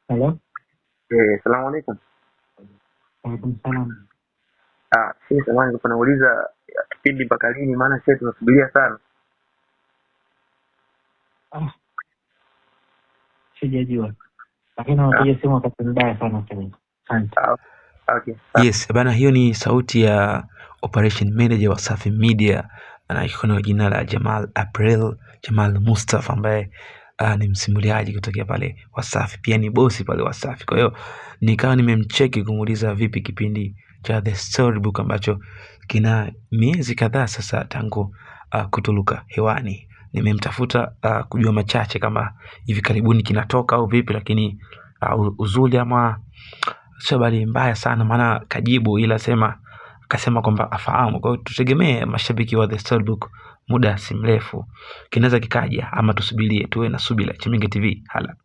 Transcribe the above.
Halo, Salamu alaikum. waalaikum salam. Samahani nilikuwa nauliza kipindi mpaka lini, maana sisi tunasubiria sana. Ah, sijajua, lakini Ah, unapiga simu wakati mbaya sana sasa. Asante. ah, okay. Yes, bana, hiyo ni sauti ya Operation Manager wa Wasafi Media anayejulikana kwa jina la Jamal Mustafa ambaye ni msimuliaji kutokea pale Wasafi, pia ni bosi pale Wasafi. Kwa hiyo nikawa nimemcheki kumuuliza vipi kipindi cha The Storybook ambacho kina miezi kadhaa sasa tangu kutuluka hewani. Nimemtafuta kujua machache kama hivi karibuni kinatoka au vipi, lakini uzuri ama sio habari mbaya sana, maana kajibu ila akasema kwamba afahamu. Kwa hiyo tutegemee mashabiki wa The Storybook muda si mrefu kinaweza kikaja, ama tusubirie, tuwe na subira. Chiminge TV hala.